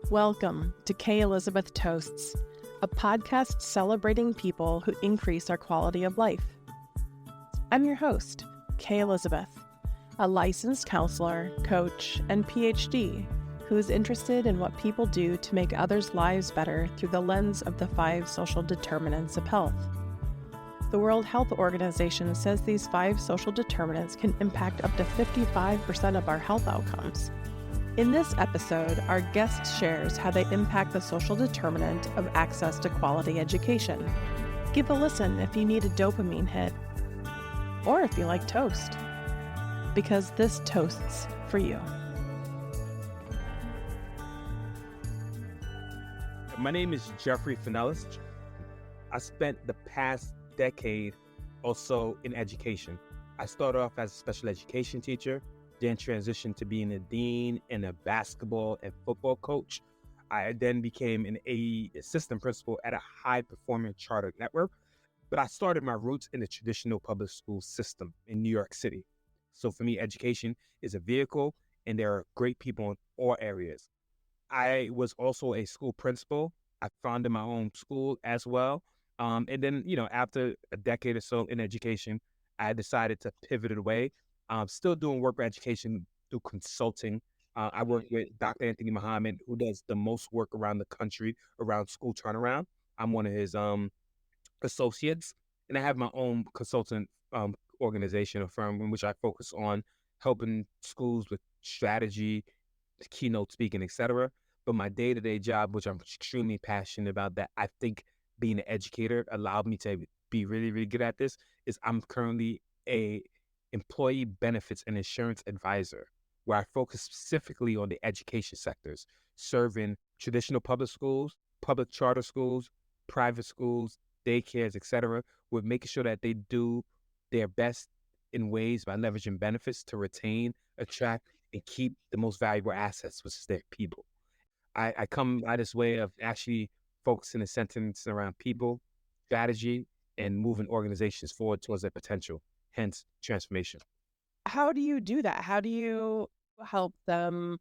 Welcome to K. Elizabeth Toasts, a podcast celebrating people who increase our quality of life. I'm your host, K. Elizabeth, a licensed counselor, coach, and PhD who is interested in what people do to make others' lives better through the lens of the 5 social determinants of health. The World Health Organization says these 5 social determinants can impact up to 55% of our health outcomes. In this episode, our guest shares how they impact the social determinant of access to quality education. Give a listen if you need a dopamine hit, or if you like toast, because this toasts for you. My name is Geoffrey Fenelus. I spent the past decade or so in education. I started off as a special education teacher, then transitioned to being a dean and a basketball and football coach. I then became an assistant principal at a high-performing charter network, but I started my roots in the traditional public school system in New York City. So for me, education is a vehicle, and there are great people in all areas. I was also a school principal. I founded my own school as well. And then, after a decade or so in education, I decided to pivot away. I'm still doing work for education through consulting. I work with Dr. Anthony Muhammad, who does the most work around the country around school turnaround. I'm one of his associates, and I have my own consultant organization or firm in which I focus on helping schools with strategy, keynote speaking, etc. But my day-to-day job, which I'm extremely passionate about, that I think being an educator allowed me to be really, really good at this, is I'm currently a employee benefits and insurance advisor, where I focus specifically on the education sectors, serving traditional public schools, public charter schools, private schools, daycares, etc., with making sure that they do their best in ways by leveraging benefits to retain, attract, and keep the most valuable assets, which is their people. I come by this way of actually focusing the sentence around people, strategy, and moving organizations forward towards their potential, hence transformation. How do you do that? How do you help them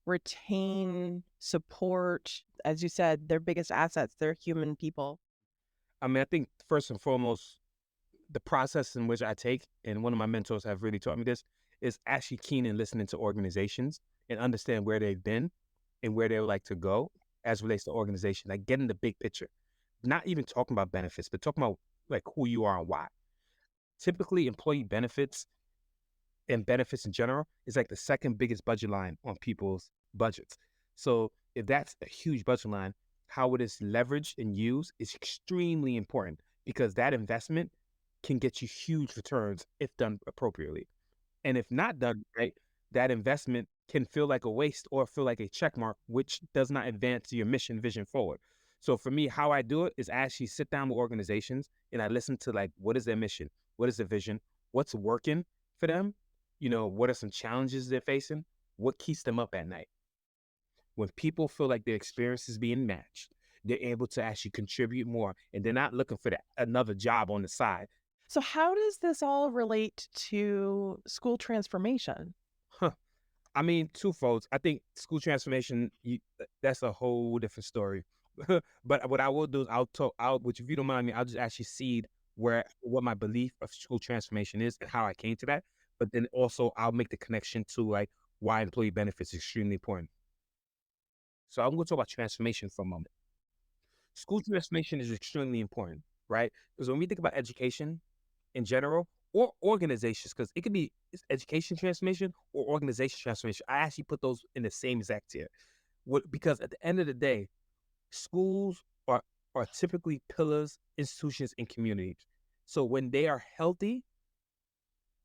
retain, support, as you said, their biggest assets, their human people? I think first and foremost, the process in which I take, and one of my mentors have really taught me this, is actually keen in listening to organizations and understand where they've been and where they would like to go as relates to organization, like getting the big picture, not even talking about benefits, but talking about like who you are and why. Typically, employee benefits and benefits in general is like the second biggest budget line on people's budgets. So if that's a huge budget line, how it is leveraged and used is extremely important, because that investment can get you huge returns if done appropriately. And if not done right, that investment can feel like a waste or feel like a check mark, which does not advance your mission vision forward. So for me, how I do it is I actually sit down with organizations and I listen to, like, what is their mission? What is the vision? What's working for them? What are some challenges they're facing? What keeps them up at night? When people feel like their experience is being matched, they're able to actually contribute more, and they're not looking for another job on the side. So how does this all relate to school transformation? Twofold. I think school transformation, that's a whole different story. But what I will do is which, if you don't mind me, I'll just actually seed what my belief of school transformation is and how I came to that. But then also I'll make the connection to like why employee benefits is extremely important. So I'm going to talk about transformation for a moment. School transformation is extremely important, right? Because when we think about education in general, or organizations, because it could be education transformation or organization transformation. I actually put those in the same exact tier. Because at the end of the day, schools are typically pillars, institutions, and communities. So when they are healthy,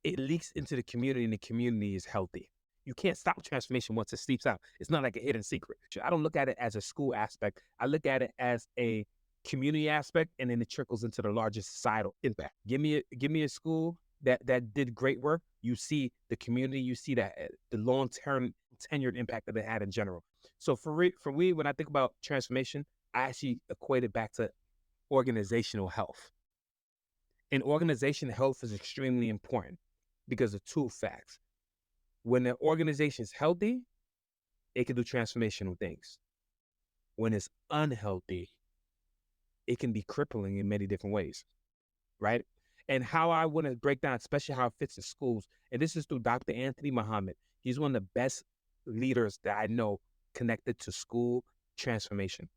it leaks into the community, and the community is healthy. You can't stop transformation once it seeps out. It's not like a hidden secret. I don't look at it as a school aspect. I look at it as a community aspect, and then it trickles into the larger societal impact. Give me a school that did great work. You see the community, you see that the long-term tenured impact that it had in general. So for me, when I think about transformation, I actually equate it back to organizational health. And organizational health is extremely important because of two facts. When the organization is healthy, it can do transformational things. when it's unhealthy, it can be crippling in many different ways, right? And how I want to break down, especially how it fits in schools, and this is through Dr. Anthony Muhammad. He's one of the best leaders that I know connected to school transformation.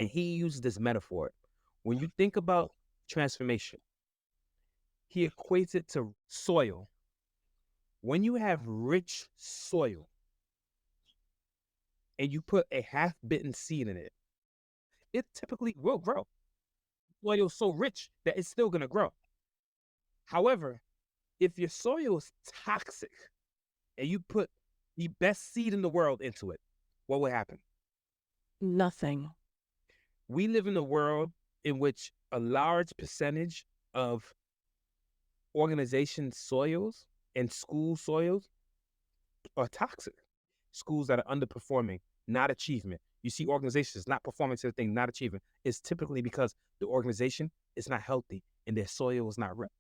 And he uses this metaphor. When you think about transformation, he equates it to soil. When you have rich soil and you put a half-bitten seed in it, it typically will grow. Soil is so rich that it's still going to grow. However, if your soil is toxic and you put the best seed in the world into it, what will happen? Nothing. We live in a world in which a large percentage of organization soils and school soils are toxic. Schools that are underperforming, not achievement. You see organizations not performing to the thing, not achieving. It's typically because the organization is not healthy and their soil is not rich.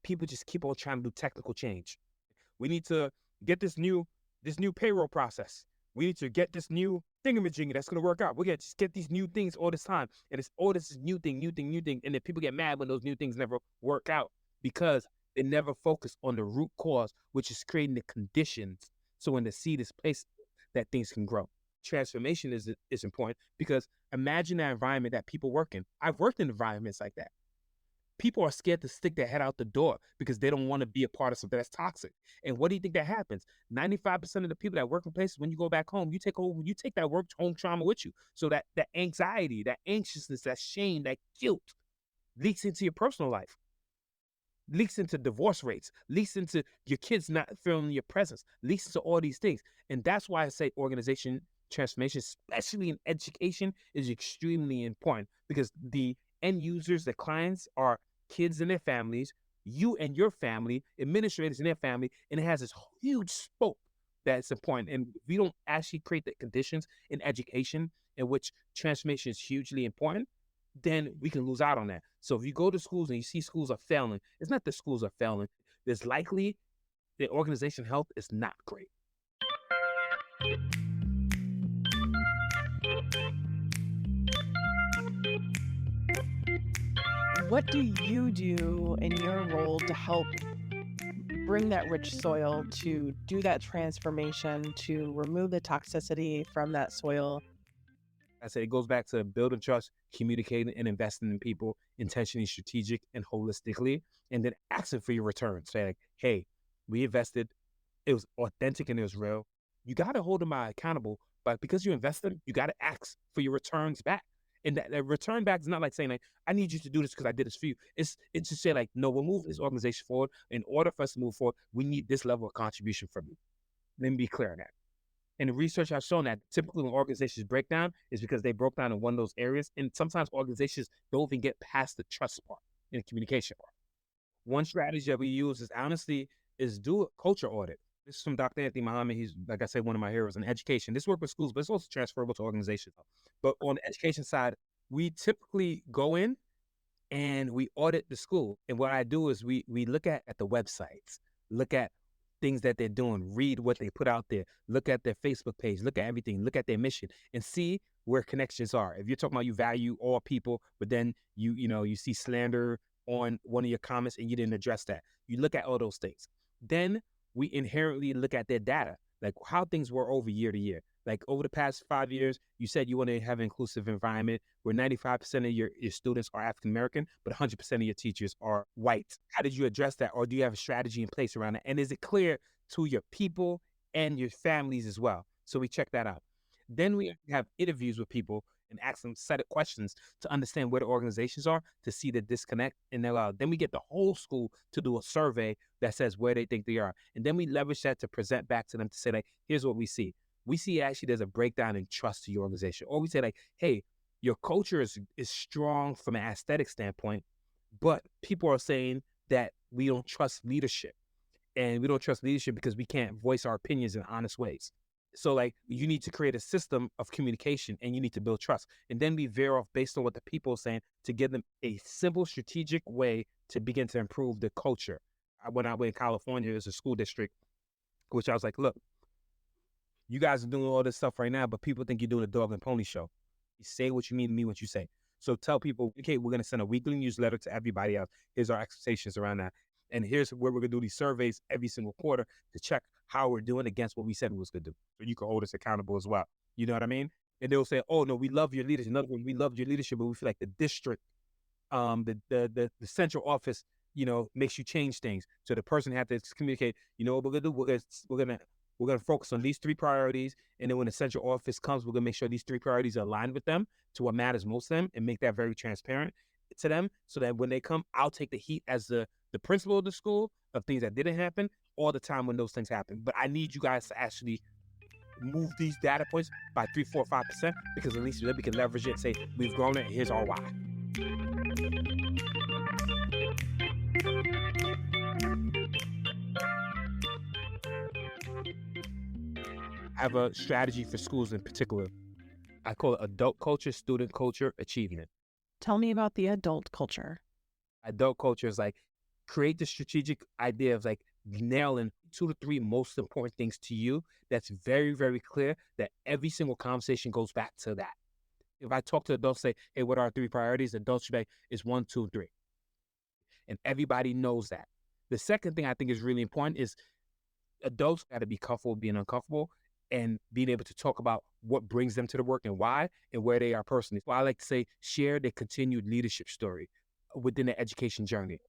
People just keep on trying to do technical change. We need to get this new payroll process. We need to get this new thingamajiggy that's going to work out. We're going to just get these new things all this time. And it's all this new thing. And then people get mad when those new things never work out because they never focus on the root cause, which is creating the conditions. So when the seed is placed, that things can grow. Transformation is important because imagine that environment that people work in. I've worked in environments like that. People are scared to stick their head out the door because they don't want to be a part of something that's toxic. And what do you think that happens? 95% of the people that work in places, when you go back home, you take that work home trauma with you. So that anxiety, that anxiousness, that shame, that guilt leaks into your personal life, leaks into divorce rates, leaks into your kids not feeling your presence, leaks into all these things. And that's why I say organization transformation, especially in education, is extremely important because the end users, the clients are kids and their families, you and your family, administrators and their family, and it has this huge scope that's important. And if we don't actually create the conditions in education in which transformation is hugely important, then we can lose out on that. So if you go to schools and you see schools are failing, it's not that schools are failing. It's likely the organization health is not great. What do you do in your role to help bring that rich soil, to do that transformation, to remove the toxicity from that soil? I say it goes back to building trust, communicating, and investing in people intentionally, strategic, and holistically, and then asking for your return. Say like, hey, we invested, it was authentic and it was real. You got to hold them accountable, but because you invested, you got to ask for your returns back. And that return back is not like saying like, I need you to do this because I did this for you. It's to say like, no, we'll move this organization forward. In order for us to move forward, we need this level of contribution from you. Let me be clear on that. And the research has shown that typically when organizations break down is because they broke down in one of those areas. And sometimes organizations don't even get past the trust part and the communication part. One strategy that we use is honestly is do a culture audit. This is from Dr. Anthony Muhammad. He's, like I said, one of my heroes in education. This work with schools, but it's also transferable to organizations. But on the education side, we typically go in and we audit the school. And what I do is we look at the websites, look at things that they're doing, read what they put out there, look at their Facebook page, look at everything, look at their mission, and see where connections are. If you're talking about you value all people, but then you see slander on one of your comments and you didn't address that, you look at all those things. Then we inherently look at their data, like how things were over year to year. Like over the past 5 years, you said you want to have an inclusive environment where 95% of your students are African-American, but 100% of your teachers are white. How did you address that? Or do you have a strategy in place around that? And is it clear to your people and your families as well? So we check that out. Then we have interviews with people and ask them set of questions to understand where the organizations are, to see the disconnect. And then we get the whole school to do a survey that says where they think they are. And then we leverage that to present back to them to say, like, here's what we see. We see actually there's a breakdown in trust to your organization. Or we say like, hey, your culture is strong from an aesthetic standpoint, but people are saying that we don't trust leadership. And we don't trust leadership because we can't voice our opinions in honest ways. So like you need to create a system of communication and you need to build trust. And then we veer off based on what the people are saying to give them a simple strategic way to begin to improve the culture. When I went in California, it was a school district, which I was like, look, you guys are doing all this stuff right now, but people think you're doing a dog and pony show. You say what you mean what you say. So tell people, okay, we're going to send a weekly newsletter to everybody else. Here's our expectations around that. And here's where we're going to do these surveys every single quarter to check how we're doing against what we said we was going to do. So you can hold us accountable as well. You know what I mean? And they'll say, oh, no, we love your leadership. In other words, we loved your leadership, but we feel like the district, the central office, makes you change things. So the person had to communicate, you know what we're going to do? We're going to focus on these 3 priorities. And then when the central office comes, we're going to make sure these 3 priorities are aligned with them to what matters most to them and make that very transparent to them so that when they come, I'll take the heat as the principal of the school of things that didn't happen all the time when those things happen. But I need you guys to actually move these data points by 3, 4, 5%, because at least then we can leverage it and say, we've grown it, and here's our why. I have a strategy for schools in particular. I call it adult culture, student culture, achievement. Tell me about the adult culture. Adult culture is like create the strategic idea of like nailing 2 to 3 most important things to you. That's very, very clear that every single conversation goes back to that. If I talk to adults, say, hey, what are our 3 priorities? Adults should be, is 1, 2, 3. And everybody knows that. The second thing I think is really important is adults got to be comfortable being uncomfortable and being able to talk about what brings them to the work and why and where they are personally. So I like to say, share their continued leadership story within their education journey.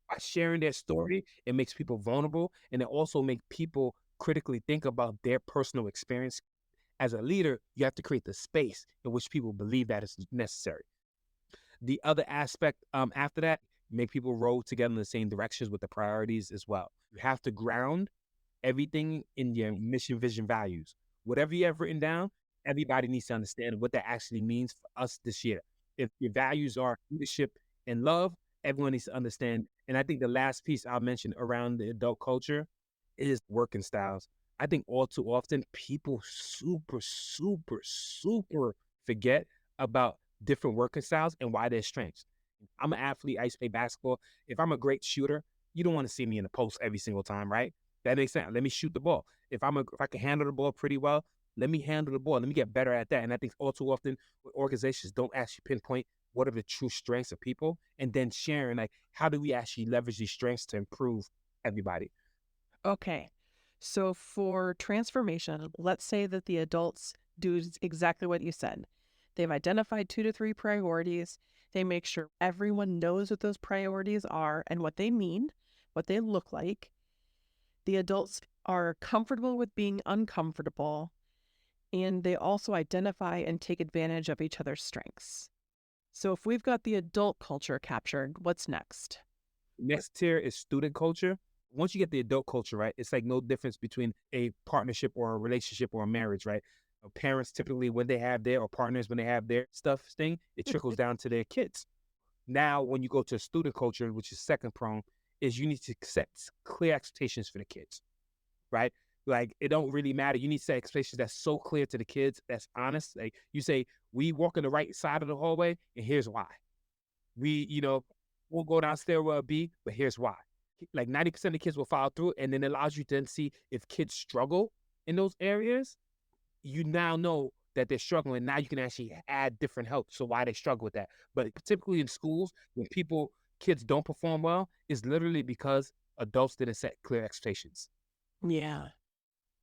By sharing their story, it makes people vulnerable, and it also makes people critically think about their personal experience. As a leader, you have to create the space in which people believe that is necessary. The other aspect after that, make people roll together in the same directions with the priorities as well. You have to ground everything in your mission, vision, values. Whatever you have written down, everybody needs to understand what that actually means for us this year. If your values are leadership and love, everyone needs to understand. And I think the last piece I'll mention around the adult culture is working styles. I think all too often people super forget about different working styles and why they're strengths. I'm an athlete. I used to play basketball. If I'm a great shooter, you don't want to see me in the post every single time, right? That makes sense. Let me shoot the ball. If I can handle the ball pretty well, let me handle the ball. Let me get better at that. And I think all too often organizations don't actually pinpoint what are the true strengths of people, and then sharing like how do we actually leverage these strengths to improve everybody. Okay. So for transformation, let's say that the adults do exactly what you said. They've identified 2 to 3 priorities. They make sure everyone knows what those priorities are and what they mean, what they look like. The adults are comfortable with being uncomfortable, and they also identify and take advantage of each other's strengths. So if we've got the adult culture captured, what's next? Next tier is student culture. Once you get the adult culture, right, it's like no difference between a partnership or a relationship or a marriage, right? Parents typically, when they have their, or partners, when they have their stuff thing, it trickles down to their kids. Now, when you go to student culture, which is second prong, is you need to set clear expectations for the kids, right? Like, it don't really matter. You need to set expectations that's so clear to the kids, that's honest. Like, you say, we walk on the right side of the hallway, and here's why. We'll go down stairwell B, but here's why. Like 90% of the kids will follow through, and then it allows you to then see if kids struggle in those areas. You now know that they're struggling. Now you can actually add different help. So why they struggle with that. But typically in schools, when kids don't perform well, it's literally because adults didn't set clear expectations. Yeah.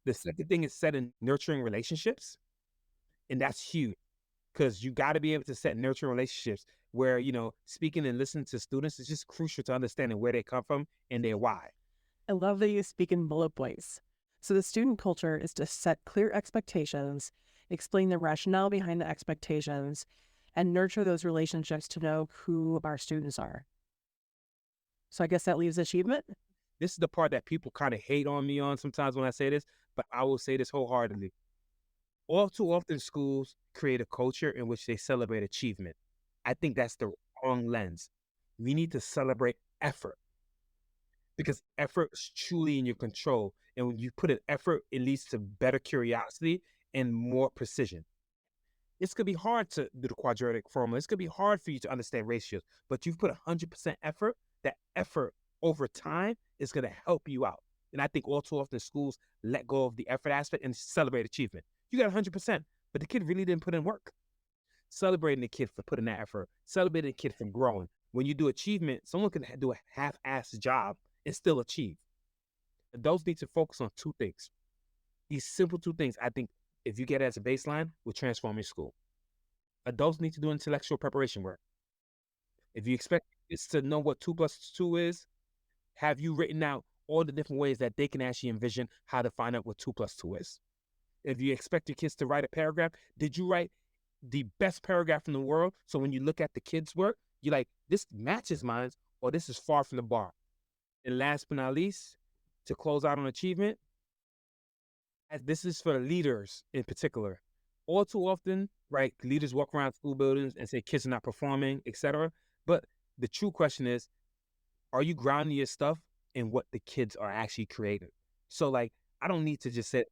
The second thing is setting nurturing relationships. And that's huge because you got to be able to set nurturing relationships where, speaking and listening to students is just crucial to understanding where they come from and their why. I love that you speak in bullet points. So the student culture is to set clear expectations, explain the rationale behind the expectations, and nurture those relationships to know who our students are. So I guess that leaves achievement. This is the part that people kind of hate on me on sometimes when I say this, but I will say this wholeheartedly. All too often schools create a culture in which they celebrate achievement. I think that's the wrong lens. We need to celebrate effort because effort is truly in your control. And when you put in effort, it leads to better curiosity and more precision. It's going to be hard to do the quadratic formula. It's going to be hard for you to understand ratios, but you've put 100% effort. That effort over time is going to help you out. And I think all too often schools let go of the effort aspect and celebrate achievement. You got 100%, but the kid really didn't put in work. celebrating the kid for putting that effort, celebrating the kid for growing. When you do achievement, someone can do a half-assed job and still achieve. Adults need to focus on two things. These simple two things, I think, if you get it as a baseline, will transform your school. Adults need to do intellectual preparation work. If you expect kids to know what 2 plus 2 is, have you written out all the different ways that they can actually envision how to find out what 2 plus 2 is? If you expect your kids to write a paragraph, did you write the best paragraph in the world? So when you look at the kids' work, you're like, this matches mine, or this is far from the bar. And last but not least, to close out on achievement, as this is for leaders in particular. All too often, right, leaders walk around school buildings and say kids are not performing, etc. But the true question is, are you grounding your stuff in what the kids are actually creating? So like, I don't need to just say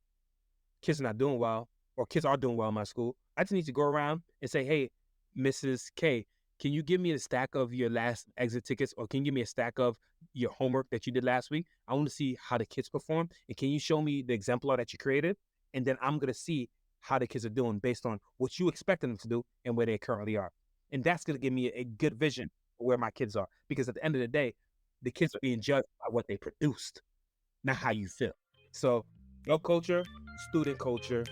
kids are not doing well or kids are doing well in my school. I just need to go around and say, hey, Mrs. K, can you give me a stack of your last exit tickets, or can you give me a stack of your homework that you did last week? I want to see how the kids perform. And can you show me the exemplar that you created? And then I'm going to see how the kids are doing based on what you expect them to do and where they currently are. And that's going to give me a good vision of where my kids are. Because at the end of the day, the kids are being judged by what they produced, not how you feel. So your culture, student culture,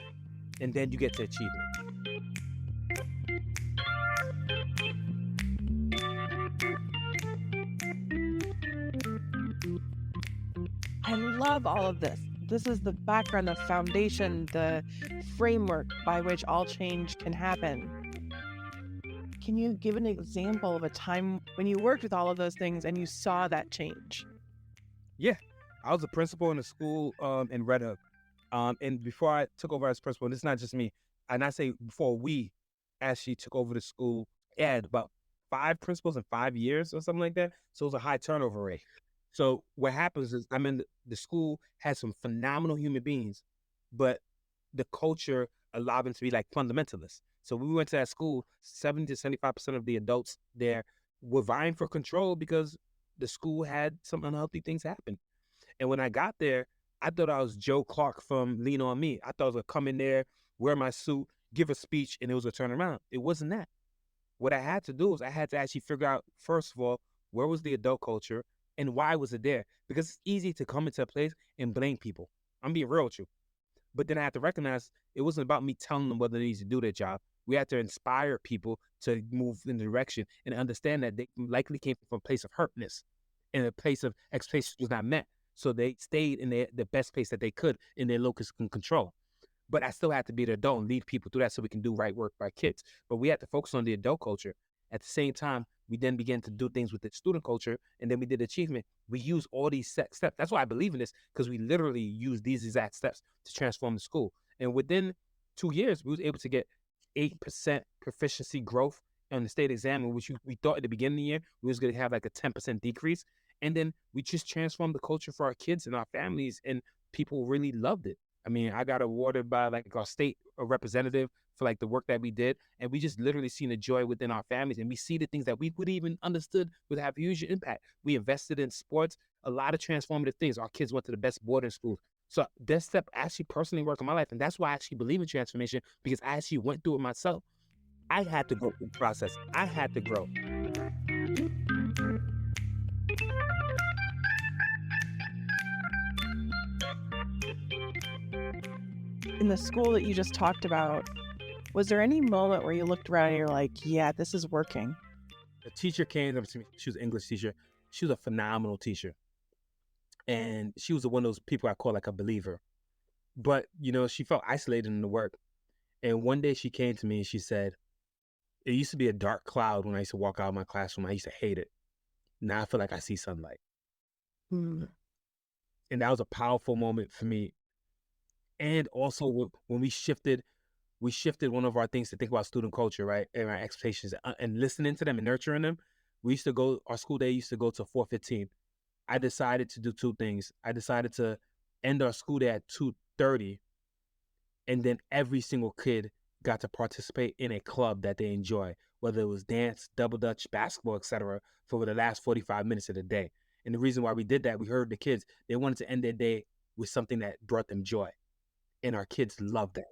and then you get to achievement. I love all of this. This is the background, the foundation, the framework by which all change can happen. Can you give an example of a time when you worked with all of those things and you saw that change? Yeah, I was a principal in a school in Red Hook. And before I took over as principal, and this is not just me, and I say before we actually took over the school, it had about 5 principals in 5 years or something like that. So it was a high turnover rate. So what happens is, I mean, the school had some phenomenal human beings, but the culture allowed them to be like fundamentalists. So when we went to that school, 70 to 75% of the adults there were vying for control because the school had some unhealthy things happen. And when I got there, I thought I was Joe Clark from Lean On Me. I thought I was going to come in there, wear my suit, give a speech, and it was a turn around. It wasn't that. What I had to do was I had to actually figure out, first of all, where was the adult culture and why was it there? Because it's easy to come into a place and blame people. I'm being real with you. But then I had to recognize it wasn't about me telling them whether they need to do their job. We had to inspire people to move in the direction and understand that they likely came from a place of hurtness and a place of expectations was not met. So they stayed in the best place that they could in their locus of control. But I still had to be the adult and lead people through that so we can do right work by kids. But we had to focus on the adult culture. At the same time, we then began to do things with the student culture, and then we did achievement. We use all these steps. That's why I believe in this, because we literally use these exact steps to transform the school. And within 2 years, we was able to get 8% proficiency growth on the state exam, which we thought at the beginning of the year, we was going to have like a 10% decrease. And then we just transformed the culture for our kids and our families, and people really loved it. I mean, I got awarded by like our state representative for like the work that we did. And we just literally seen the joy within our families. And we see the things that we would even understood would have huge impact. We invested in sports, a lot of transformative things. Our kids went to the best boarding schools. So that step actually personally worked in my life. And that's why I actually believe in transformation, because I actually went through it myself. I had to go through the process. I had to grow. In the school that you just talked about, was there any moment where you looked around and you're like, yeah, this is working? The teacher came up to me. She was an English teacher. She was a phenomenal teacher. And she was one of those people I call like a believer. But, you know, she felt isolated in the work. And one day she came to me and she said, it used to be a dark cloud when I used to walk out of my classroom. I used to hate it. Now I feel like I see sunlight. Hmm. And that was a powerful moment for me. And also when we shifted one of our things to think about student culture, right? And our expectations and listening to them and nurturing them. Our school day used to go to 4:15. I decided to do 2 things. I decided to end our school day at 2:30. And then every single kid got to participate in a club that they enjoy, whether it was dance, double dutch, basketball, etc., for the last 45 minutes of the day. And the reason why we did that, we heard the kids, they wanted to end their day with something that brought them joy. And our kids loved that.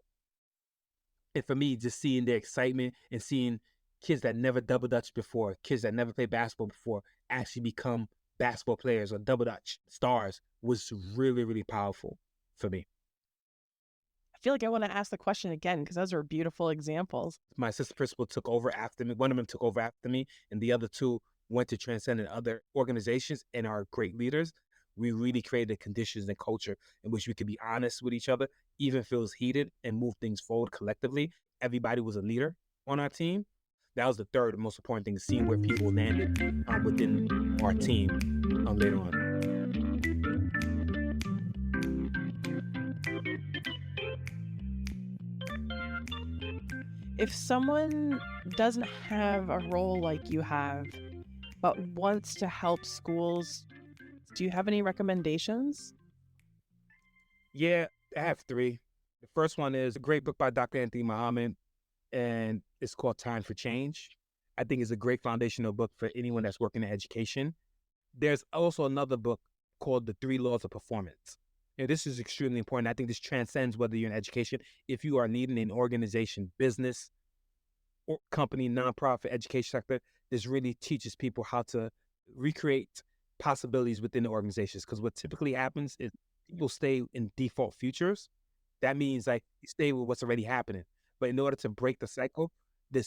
And for me, just seeing their excitement and seeing kids that never double dutch before, kids that never played basketball before, actually become basketball players or double dutch stars was really, really powerful for me. I feel like I want to ask the question again because those are beautiful examples. My assistant principal took over after me. One of them took over after me, and the other two went to transcend in other organizations and are great leaders. We really created conditions and culture in which we could be honest with each other, even if it was heated, and move things forward collectively. Everybody was a leader on our team. That was the third most important thing, seeing where people landed within our team later on. If someone doesn't have a role like you have, but wants to help schools, do you have any recommendations? Yeah, I have three. The first one is a great book by Dr. Anthony Muhammad, and it's called Time for Change. I think it's a great foundational book for anyone that's working in education. There's also another book called The Three Laws of Performance. And this is extremely important. I think this transcends whether you're in education. If you are leading an organization, business, or company, nonprofit, education sector, this really teaches people how to recreate possibilities within the organizations. Because what typically happens is people stay in default futures. That means like you stay with what's already happening. But in order to break the cycle,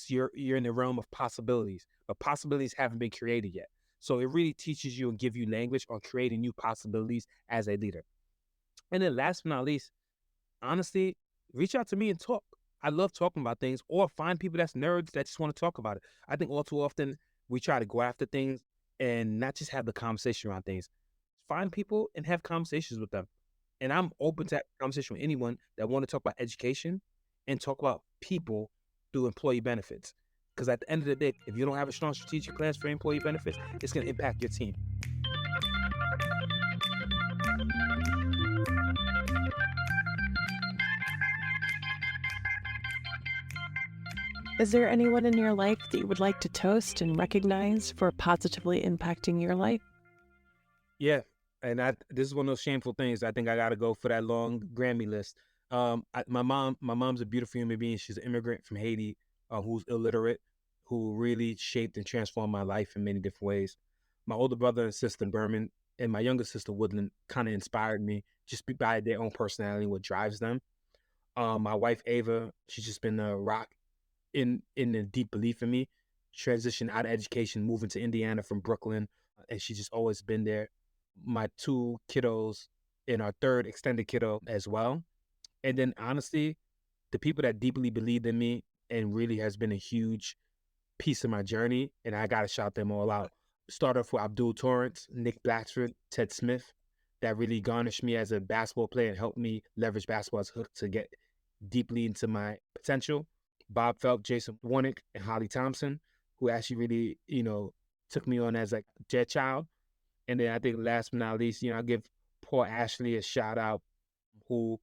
you're in the realm of possibilities. But possibilities haven't been created yet. So it really teaches you and give you language on creating new possibilities as a leader. And then last but not least, honestly, reach out to me and talk. I love talking about things, or find people that's nerds that just want to talk about it. I think all too often we try to go after things and not just have the conversation around things. Find people and have conversations with them. And I'm open to have a conversation with anyone that want to talk about education and talk about people through employee benefits. Because at the end of the day, if you don't have a strong strategic plan for employee benefits, it's going to impact your team. Is there anyone in your life that you would like to toast and recognize for positively impacting your life? Yeah, and this is one of those shameful things. I think I got to go for that long Grammy list. My mom's a beautiful human being. She's an immigrant from Haiti, who's illiterate, who really shaped and transformed my life in many different ways. My older brother and sister Berman and my younger sister Woodland kind of inspired me just by their own personality, what drives them. My wife Ava, she's just been a rock in a deep belief in me. Transitioned out of education, moving to Indiana from Brooklyn, and she's just always been there. My two kiddos and our third extended kiddo as well. And then honestly, the people that deeply believed in me and really has been a huge piece of my journey, and I got to shout them all out. Start off with Abdul Torrance, Nick Blatchford, Ted Smith, that really garnished me as a basketball player and helped me leverage basketball as a hook to get deeply into my potential. Bob Felk, Jason Warnick, and Holly Thompson, who actually really, took me on as a jet child. And then I think last but not least, I give Paul Ashley a shout out, who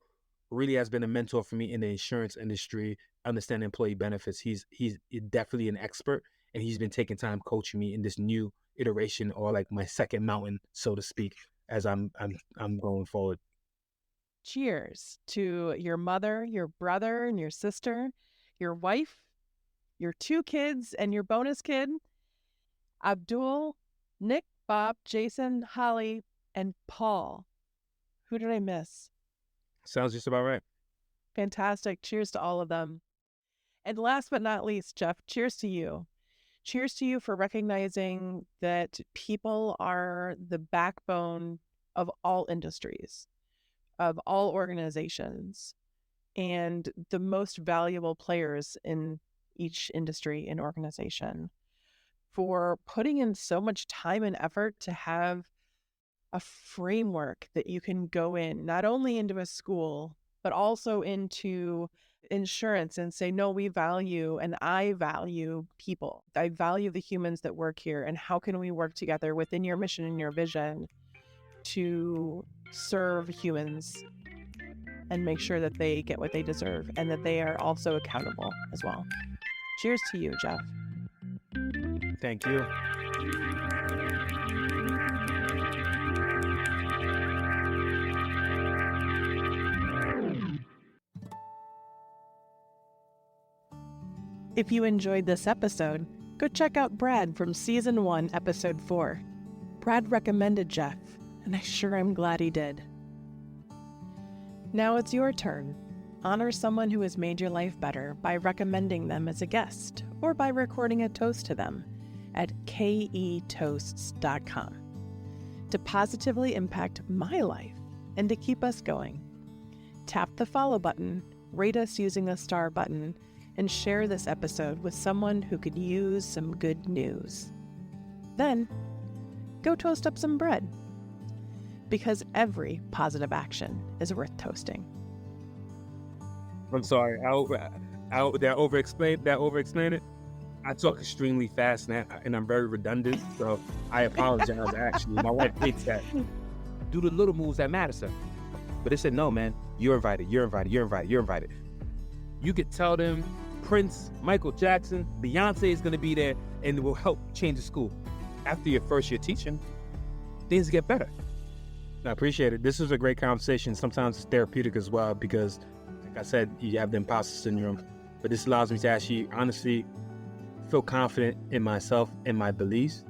really has been a mentor for me in the insurance industry, understanding employee benefits. He's definitely an expert, and he's been taking time coaching me in this new iteration, or like my second mountain, so to speak, as I'm going forward. Cheers to your mother, your brother, and your sister, your wife, your two kids, and your bonus kid, Abdul, Nick, Bob, Jason, Holly, and Paul. Who did I miss? Sounds just about right. Fantastic. Cheers to all of them. And last but not least, Geoff, cheers to you. Cheers to you for recognizing that people are the backbone of all industries, of all organizations, and the most valuable players in each industry and organization, for putting in so much time and effort to have a framework that you can go in, not only into a school, but also into insurance and say, no, we value, and I value people. I value the humans that work here. And how can we work together within your mission and your vision to serve humans and make sure that they get what they deserve and that they are also accountable as well. Cheers to you, Geoff. Thank you. If you enjoyed this episode, go check out Brad from Season 1, Episode 4. Brad recommended Geoff, and I sure am glad he did. Now it's your turn. Honor someone who has made your life better by recommending them as a guest or by recording a toast to them at ketoasts.com to positively impact my life and to keep us going. Tap the follow button, rate us using the star button, and share this episode with someone who could use some good news. Then, go toast up some bread, because every positive action is worth toasting. I'm sorry. Did I over-explain it? I talk extremely fast and I'm very redundant, so I apologize. Actually, my wife hates that. Do the little moves that matter, sir. But they said, no, man, you're invited. You could tell them Prince, Michael Jackson, Beyonce is going to be there and it will help change the school. After your first year teaching, things get better. I appreciate it. This was a great conversation. Sometimes it's therapeutic as well because, like I said, you have the imposter syndrome. But this allows me to actually honestly feel confident in myself and my beliefs